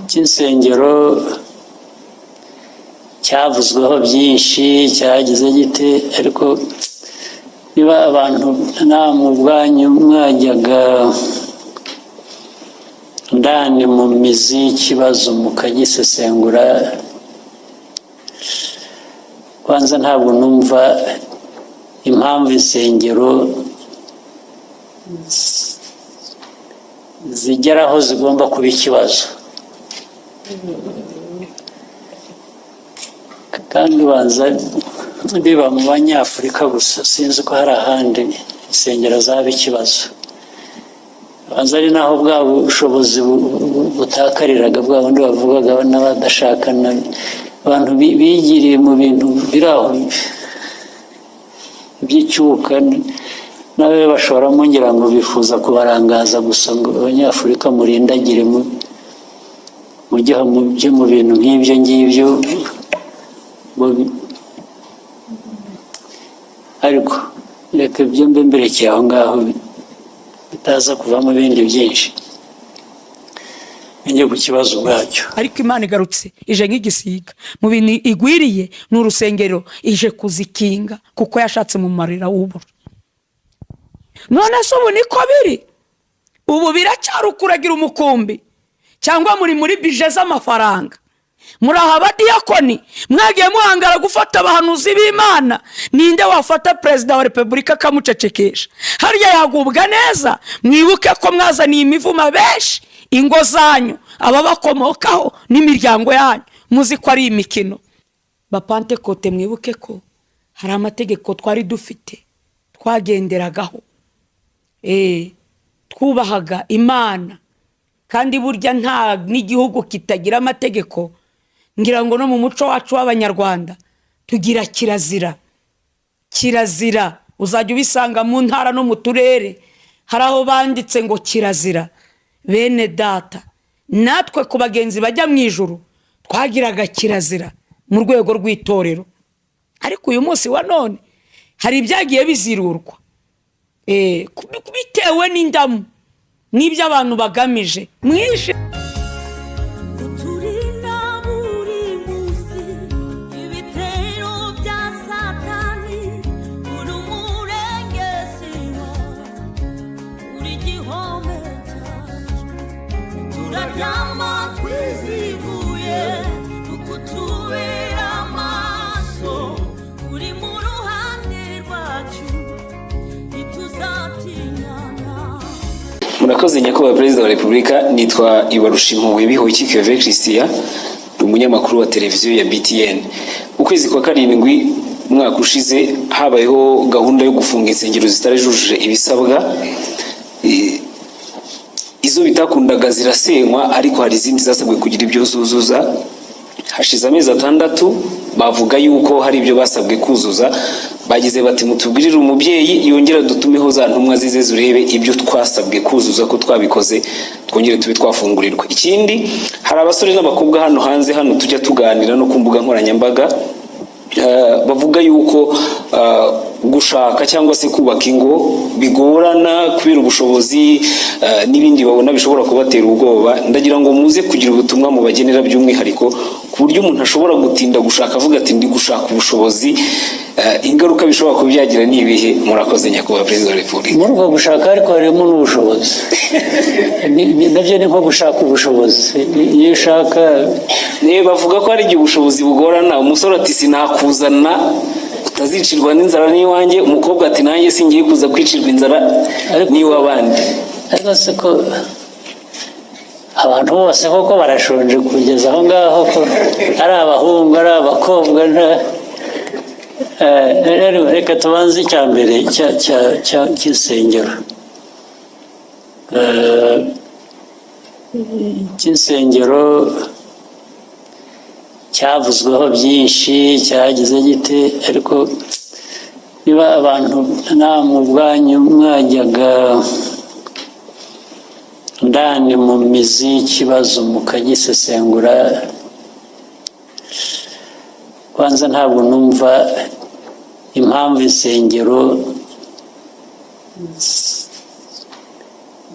cy'insengero cyavuzweho byinshi cyagize gite, ariko niba abantu namwe ubwanyu mwajyaga ndani mu mizi y'ikibazo mukagisesengura, kwanza ntabwo numva impamvu insengero zigera aho zigomba kuba ikibazo, kandi banza biba mu banyafurika gusa, sinzi ko hari ahandi insengero zaba ikibazo. Banza ari naho bwa bushobozi butakariraga, bwa bundi bavugaga n'abadashakana, abantu bigiriye mu bintu biri aho by'icyuka, nawe bashoramo ngira ngo bifuza kubarangaza gusa ngo abanyafurika murindagire mujye mu bintu nk'ibyo ngibyo, ariko reka ibyo mbe mberekeye aho ngaho bitaza kuvamo ibindi byinshi. Njye ku kibazo ubwacyo, ariko Imana igarutse ije nk'igisiga mu bintu igwiriye, ni urusengero ije kuzikinga kuko yashatse mu marira w'ubura. None se ubu niko biri? Ubu biracyari ukuragira umukumbi cyangwa muri bije z'amafaranga? Muri aha badiyakoni mwagiye muhangara gufata abahanuzi b'Imana, ninde wafata perezida wa repubulika akamucecekesha? Harya yagubwa neza? Mwibuke ko mwazaniye imivuma benshi ingo zanyu, ababakomokaho n'imiryango yanyu, muzi ko ari imikino. Bapantekote mwibuke ko hari amategeko twari dufite twagenderagaho, twubahaga Imana, kandi burya nta n'igihugu kitagira amategeko. Ngira ngo no mu muco wacu w'Abanyarwanda tugira kirazira, uzajya ubisanga mu ntara no mu turere, hari aho banditse ngo kirazira. Bene data, natwe ku bagenzi bajya mu ijuru twagiraga kirazira mu rwego rw'itorero, ariko uyu munsi wa none hari ibyagiye bizirurwa bitewe n'indamu n'ibyo abantu bagamije mwishe. Murakoze nyakubahwa Perezida wa Repubulika. Nitwa Ibarushimuwe Bihoki Keve Christian, umunyamakuru wa televiziyo ya BTN. Ukwezi kwa karindwi umwaka ushize habayeho gahunda yo gufunga insengero zitarajujuje ibisabwa. Izo bitakundaga zirasenywa, ariko hari izindi zasabwe kugira ibyo zuzuza. Hashize amezi 6 bavuga yuko hari ibyo basabwe kuzuza, bagize bati mutubwirire umubyeyi yongera dutumeho za ntumwa zize zurebe ibyo twasabwe kuzuza ko twabikoze, twongere tube twafungurirwa. Ikindi, hari abasore n'abakobwa hano hanze hano tujya tuganira no ku mbuga nkoranyambaga, bavuga yuko gushaka cyangwa se kubaka ingo bigorana kubera ubushobozi n'ibindi babona bishobora kubatera ubwoba. Ndagira ngo muze kugira ubutumwa mu bagenera by'umwihariko ku buryo umuntu ashobora gutinda gushaka avuga ati ndi gushaka ubushobozi, ingaruka bishobora kubyagira ni ibihe? Murakoze nyakubahwa Perezida wa Repubulika. Muri uko gushaka ariko harimo n'ubushobozi, nabyo ni nko gushaka ubushobozi. Iyo ushaka bavuga ko hari igihe ubushobozi bugorana. Umusore ati sinakuzana utazicirwa n'inzara n'iwanjye, umukobwa ati nanjye singiye kuza kwicirwa inzara n'iw'abandi. Ariko se ko abantu bose koko barashonje kugeza aho ngaho, ko ari abahungu ari abakobwa? Reka tubanze icya mbere cy'insengero. Cy'insengero cyavuzweho byinshi cyagize gite, ariko niba abantu namwe ubwanyu mwajyaga ndani mu mizi y'ikibazo mukagisesengura, kwanza ntabwo numva impamvu insengero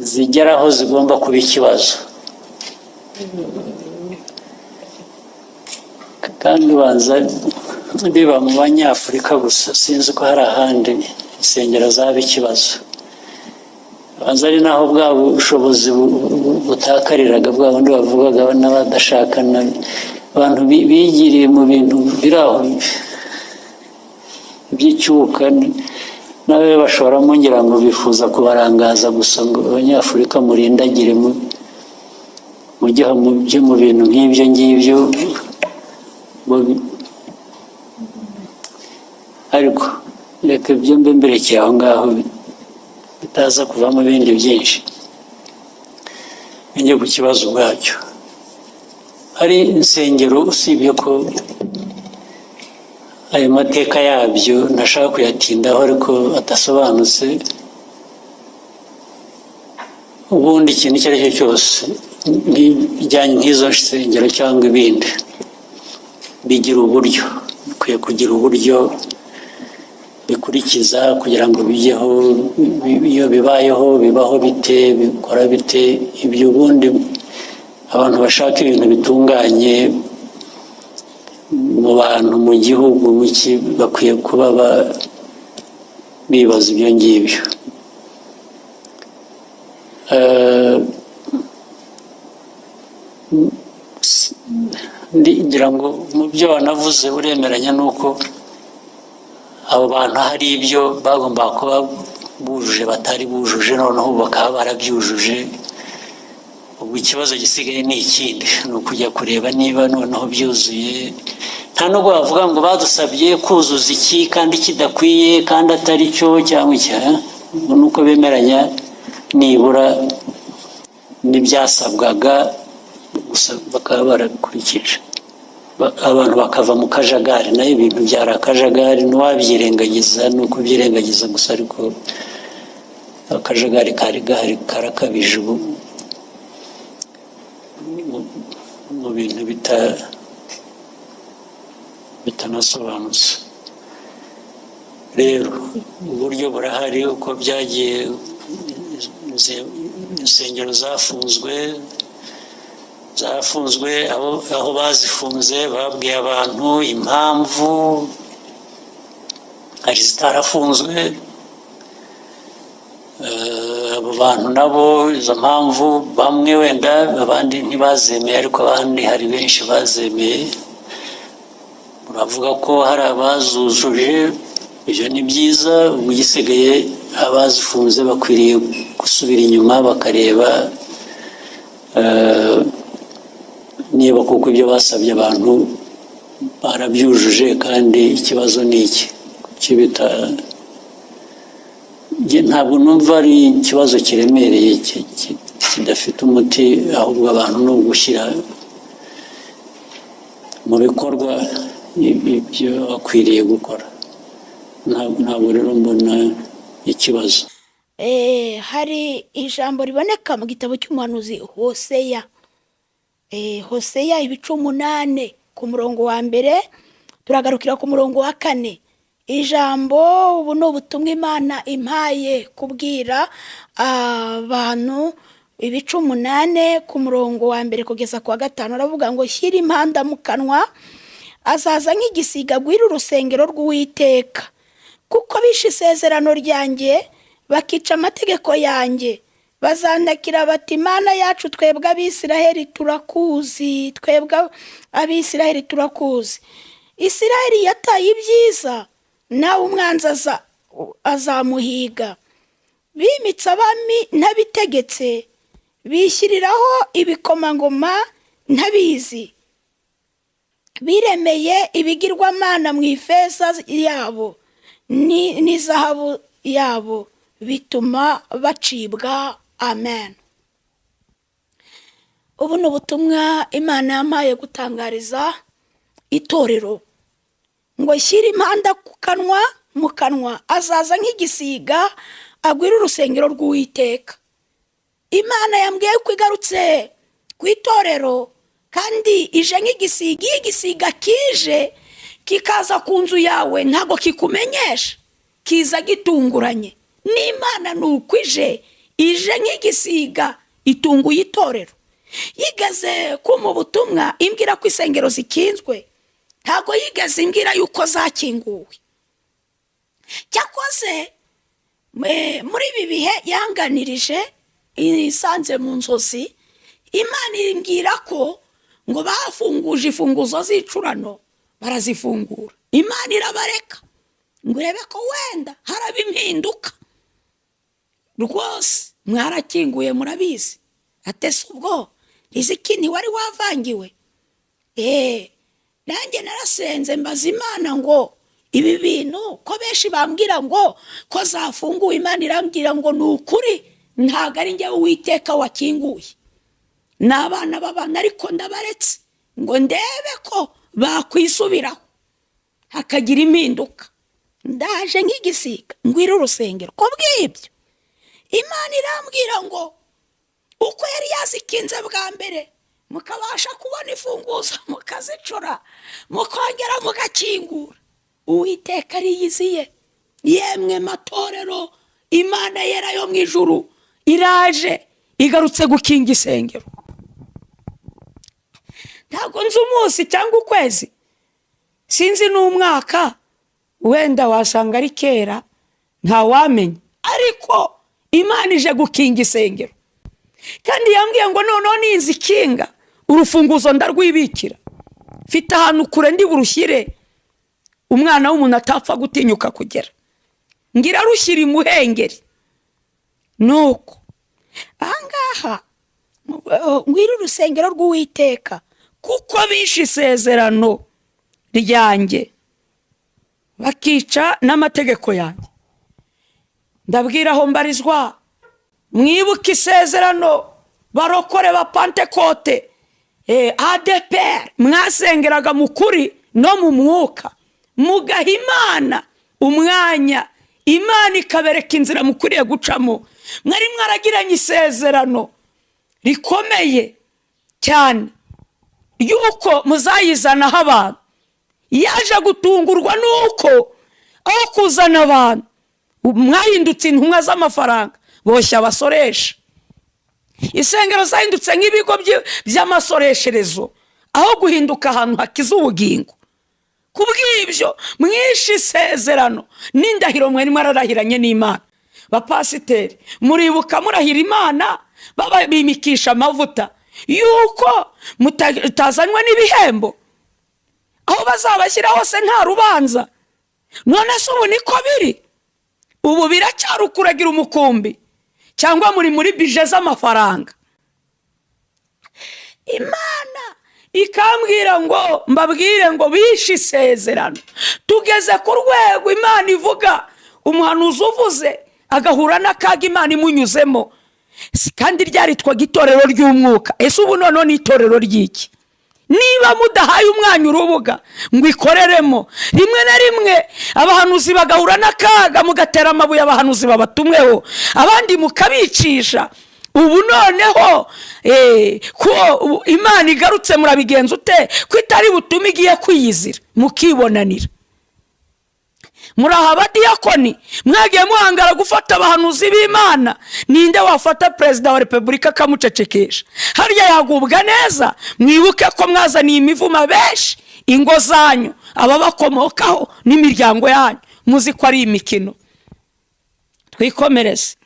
zigera aho zigomba kuba ikibazo, kandi ubanza biba mu banyafurika gusa, sinzi ko hari ahandi insengero zaba ikibazo. Ubanza ari naho bwa bushobozi butakariraga, bwa bundi bavugaga n'abadashakana, abantu bigiriye mu bintu biri aho by'icyuka, nawe bashoramo ngira ngo bifuza kubarangaza gusa ngo abanyafurika murindagire mujye mu bintu nk'ibyo ngibyo. Ariko reka ibyo mbe mberekeye aho ngaho bitaza kuvamo ibindi byinshi. Njye ku kibazo ubwacyo, hari insengero usibye ko ayo mateka yabyo ntashaka kuyatindaho ariko adasobanutse, ubundi ikintu icyo ari cyo cyose bijyanye nk'izo nsengero cyangwa ibindi bigira uburyo, bikwiye kugira uburyo bikurikiza kugira ngo bijyeho. Iyo bibayeho bibaho bite, bikora bite, ibyo ubundi abantu bashaka ibintu bitunganye mu bantu, mu gihugu, bakwiye kuba bibaza ibyo ngibyo. Ngira ngo mu byo wanavuze uremeranya n'uko abo bantu hari ibyo bagombaga kuba bujuje batari bujuje, noneho bakaba barabyujuje. Ubwo ikibazo gisigaye ni ikindi, ni ukujya kureba niba noneho byuzuye. Nta nubwo bavuga ngo badusabye kuzuza iki kandi kidakwiye kandi atari cyo cyangwa icyaha, ni uko bemeranya nibura n'ibyasabwaga gusa bakaba barabikurikije, abantu bakava mu kajagari. Nayo ibintu byari akajagari, ntiwabyirengagiza, ni ukubyirengagiza gusa, ariko akajagari kari gahari karakabije ubu mu bintu bitanasobanutse. Rero uburyo burahari uko byagiye, insengero zafunzwe, aho bazifunze babwiye abantu impamvu, hari zitarafunzwe. Abo bantu nabo izo mpamvu bamwe wenda abandi ntibazemeye, ariko abandi hari benshi bazemeye. Muravuga ko hari abazujuje, ibyo ni byiza. Ubu gisigaye abazifunze bakwiriye gusubira inyuma bakareba niba kuko ibyo basabye abantu barabyujuje, kandi ikibazo ni iki. Ntabwo numva ari ikibazo kiremereye kidafite umuti, ahubwo abantu ni ugushyira mu bikorwa ibyo bakwiriye gukora. Ntabwo rero mbona ikibazo. Hari ijambo riboneka mu gitabo cy'umuhanuzi Hoseya, Hoseya ibice 8 ku murongo wa mbere, turagarukira ku murongo wa 4. Ijambo ubu ni ubutumwa Imana impaye kubwira abantu. Ibice 8 ku murongo wa mbere kugeza ku wa 5 aravuga ngo shyira impanda mu kanwa, azaza nk'igisiga agwira urusengero rw'Uwiteka, kuko bishe isezerano ryanjye bakica amategeko yanjye. Bazandakira bati Imana yacu, twebwe Abisiraheli turakuzi, twebwe Abisiraheli turakuzi. Isiraheli yataye ibyiza, nawe umwanzi azamuhiga. Bimitse abami ntabitegetse, bishyiriraho ibikomangoma ntabizi. Biremeye ibigirwamana mu ifeza yabo n'izahabu yabo, bituma bacibwa. Amen. Ubu ni ubutumwa Imana yampaye gutangariza itorero, ngo shyira impanda mu kanwa, azaza nk'igisiga agwira urusengero rw'Uwiteka. Imana yambwiye ko igarutse ku itorero, kandi ije nk'igisiga. Iyo igisiga kije kikaza ku nzu yawe ntabwo kikumenyesha, kiza gitunguranye. N'Imana ni uko ije ije nk'igisiga itunguye itorero. Yigeze mu butumwa imbwira ko insengero zikinzwe, ntabwo yigeze imbwira yuko zakinguwe. Cyakoze muri ibi bihe yanganirije isanze mu nzozi, Imana imbwira ko ngo bafunguje imfunguzo z'icurano barazifungura. Imana irabareka ngo urebe ko wenda haraba impinduka. Rwose mwarakinguye murabizi, atese ubwo riziki ntiwari wavangiwe. Nanjye narasenze mbaza Imana ngo ibi bintu ko benshi bambwira ngo ko zafunguwe, Imana irambwira ngo ni ukuri ntabwo ari njye Uwiteka wakinguye, ni abana b'abana, ariko ndabaretse ngo ndebe ko bakwisubiraho hakagira impinduka. Ndaje nk'igisiga ngwira urusengero. Ko bw'ibyo Imana irambwira ngo uko yari yazikinze bwa mbere mukabasha kubona imfunguzo mukazicura mukongera mugakingura, Uwiteka ariyiziye. Yemwe matorero, Imana yera yo mu ijuru iraje igarutse gukinga isengero. Ntabwo nzi umunsi cyangwa ukwezi, sinzi n'umwaka, wenda wasanga ari kera, ntawamenya, ariko Imana ije gukinga isengero. Kandi yambwiye ngo noneho ninzi ikinga urufunguzo ndarwibikira, mfite ahantu kure ndi burushyire umwana w'umuntu atapfa gutinyuka kugera, ngira rushyira imuhengeri. Nuko ahangaha ngwira urusengero rw'Uwiteka kuko bishe isezerano ryanjye bakica n'amategeko yanjye. Ndabwira aho mbarizwa, mwibuke isezerano barokore ba Pentekote, ADPR, mwasengeraga mu kuri no mu mwuka, mugaha Imana umwanya, Imana ikabereka inzira mukwiriye gucamo. Mwari mwaragiranye isezerano rikomeye cyane yuko muzayizanaho abantu. Yaje gutungurwa nuko aho kuzana abantu mwahindutse intumwa z'amafaranga boshya abasoresha. Isengero zahindutse nk'ibigo by'amasoresherezo aho guhinduka ahantu hakiza ubugingo. Kubw'ibyo mwishe isezerano n'indahiro mwari mwararahiranye n'Imana. Bapasiteri, muribuka murahira Imana babimikisha amavuta yuko mutazanywa n'ibihembo, aho bazabashyira hose nta rubanza. None se ubu niko biri? Ubu biracyari ukuragira umukumbi cyangwa muri bije z'amafaranga? Imana ikambwira ngo mbabwire ngo bishe isezerano. Tugeze ku rwego Imana ivuga umuhanuzi uvuze agahura n'akaga Imana imunyuzemo, kandi ryaritwaga itorero ry'umwuka. Ese ubu noneho ni itorero ry'iki? Niba mudahaye umwanya urubuga ngo ikoreremo, rimwe na rimwe abahanuzi bagahura n'akaga mugatera amabuye abahanuzi babatumweho, abandi mukabicisha. Ubu noneho ko Imana igarutse murabigenza ute? Ko itari butume igiye kwiyizira mukibonanira. Muraha abadiyakoni mwagiye muhangara gufata abahanuzi b'Imana, ninde wafata perezida wa repubulika akamucecekesha? Harya yagubwa neza? Mwibuke ko mwazaniye imivuma benshi ingo zanyu, ababakomokaho n'imiryango yanyu, muzi ko ari imikino. Twikomereze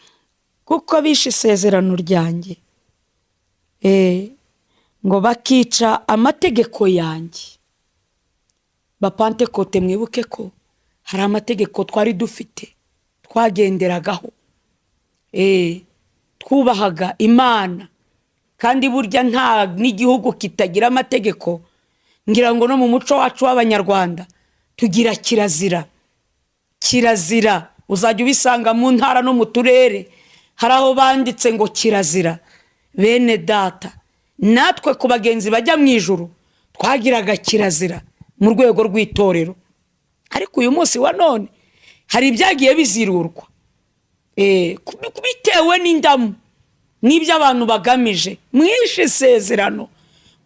kuko bishe isezerano ryanjye, ngo bakica amategeko yanjye. Bapantekote, mwibuke ko hari amategeko twari dufite twagenderagaho, twubahaga Imana. Kandi burya nta n'igihugu kitagira amategeko. Ngira ngo no mu muco wacu w'Abanyarwanda tugira kirazira. Kirazira uzajya ubisanga mu ntara no mu turere, hari aho banditse ngo kirazira. Bene data, natwe ku bagenzi bajya mu ijuru twagiraga kirazira mu rwego rw'itorero. Ariko uyu munsi wa none hari ibyagiye bizirurwa bitewe n'indamu n'ibyo abantu bagamije. Mwishe isezerano,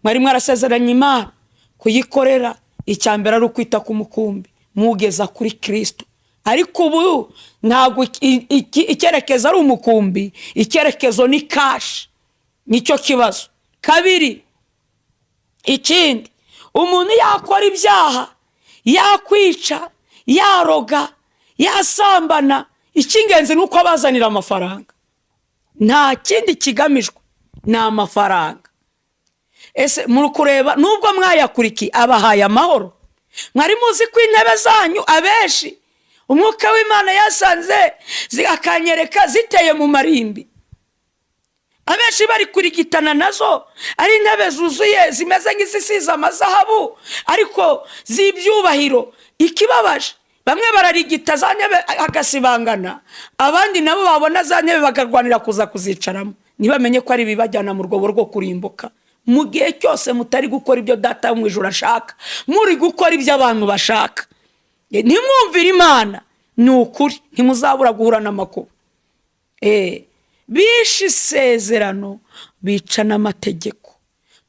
mwari mwarasezeranye Imana kuyikorera. Icyambere ari ukwita ku mukumbi mugeza kuri Kristo, ariko ubu ntabwo icyerekezo ari umukumbi, icyerekezo ni kashi. Nicyo kibazo. Kabiri, ikindi, umuntu yakora ibyaha, yakwica, yaroga, yasambana, icy'ingenzi ni uko abazanira amafaranga. Nta kindi kigamijwe, ni amafaranga. Ese muri kureba nubwo mwayakurikiye abahaye amahoro? Mwari muzi ko intebe zanyu abenshi umwuka w'Imana yasanze akanyereka ziteye mu marimbi? Abenshi bari kurigitana nazo ari intebe zuzuye zimeze nk'izisize amazahabu ariko z'ibyubahiro. Ikibabaje, bamwe bararigita za ntebe agasibangana, abandi nabo babona za ntebe bagarwanira kuza kuzicaramo. Ntibamenye ko ari ibibajyana mu rwobo rwo kurimbuka. Mu gihe cyose mutari gukora ibyo Data wo mu ijuru ashaka, muri gukora ibyo abantu bashaka, ntimwumvire Imana, ni ukuri ntimuzabura guhura n'amakuba. Bishe isezerano, bica n'amategeko.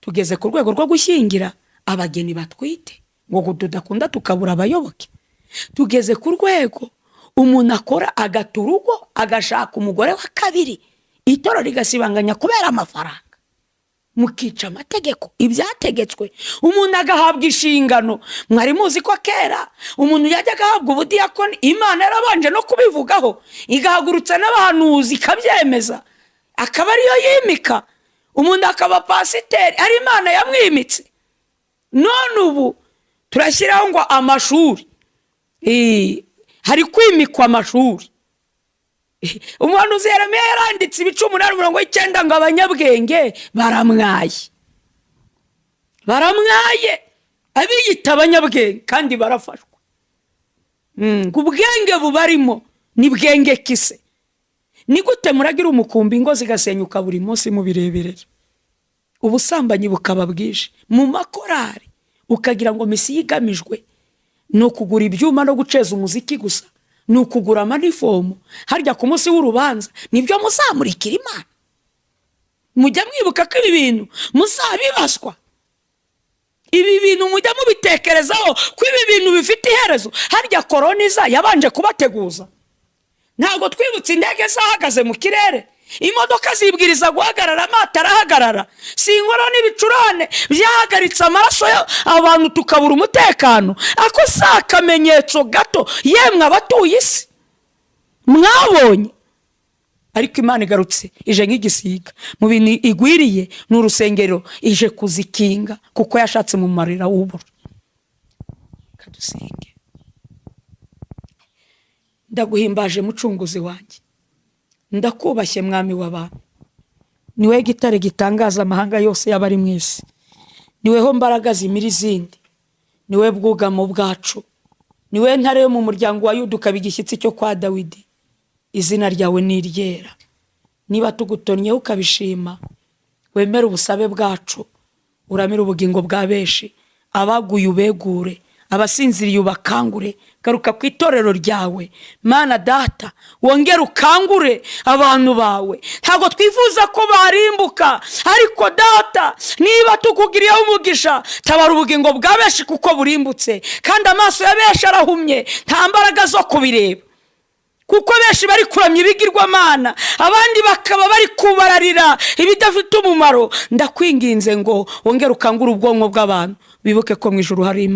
Tugeze ku rwego rwo gushyingira abageni batwite ngo tudakunda tukabura abayoboke. Tugeze ku rwego umuntu akora agata urugo agashaka umugore wa kabiri, itoro rigasibanganya kubera amafaranga. Mukica amategeko, ibyategetswe. Umuntu agahabwa inshingano. Mwari muzi ko kera umuntu yajyaga ahabwa ubudiyakoni, Imana yarabanje no kubivugaho, igahagurutsa n'abahanuzi ikabyemeza, akaba ariyo yimika. Umuntu akaba pasiteri, ari Imana yamwimitse. None ubu turashyiraho ngo amashuri, hari kwimikwa amashuri. Umuhanuzi Yeremiya yaranditse ibice 8:9 ngo abanyabwenge baramwaye, abiyita abanyabwenge kandi barafashwa. Ubwenge bubarimo ni bwenge kise. Ni gute muragira umukumbi ngo zigasenyuka buri munsi mu birebere? Ubusambanyi bukaba bwije mu makorari, ukagira ngo misi yigamijwe no kugura ibyuma no guceza umuziki gusa, ni ukugura amanifomu. Harya ku munsi w'urubanza nibyo muzamurikira Imana? Mujya mwibuka ko ibi bintu muzabibazwa? Ibi bintu mujya mubitekerezaho ko ibi bintu bifite iherezo? Harya koroniza yabanje kubateguza? Ntabwo twibutse indege zahagaze mu kirere, imodoka zibwiriza guhagarara, amatara ahagarara, sinkora n'ibicurane byahagaritse amaraso abantu tukabura umutekano. Ako si akamenyetso gato yemwe abatuye isi mwabonye? Ariko Imana igarutse ije nk'igisiga mu bintu igwiriye, n'urusengero ije kuzikinga kuko yashatse mu marira w'ubura. Kadusenge. Ndaguhimbaje mucunguzi wanjye, ndakubashye mwami w'abantu. Niwe gitare gitangaza amahanga yose y'abari mu isi, niweho mbaraga zimira izindi, niwe bwugamo bwacu, niwe ntare yo mu muryango wa Yuda ukaba igishyitsi cyo kwa Dawidi. Izina ryawe ni iryera. Niba tugutonyeho ukabishima, wemera ubusabe bwacu, uramira ubugingo bwa benshi, abaguye ubegure, abasinziriye ubakangure. Garuka ku itorero ryawe Mana Data, wongere ukangure abantu bawe. Ntabwo twifuza ko barimbuka, ariko Data niba tukugiriyeho umugisha, tabara ubugingo bwa benshi kuko burimbutse, kandi amaso ya benshi arahumye, nta mbaraga zo kubireba. Kuko benshi bari kuramya ibigirwamana, abandi bakaba bari kubararira ibidafite umumaro. Ndakwinginze ngo wongere ukangure ubwonko bw'abantu, bibuke ko mu ijuru hari Imana.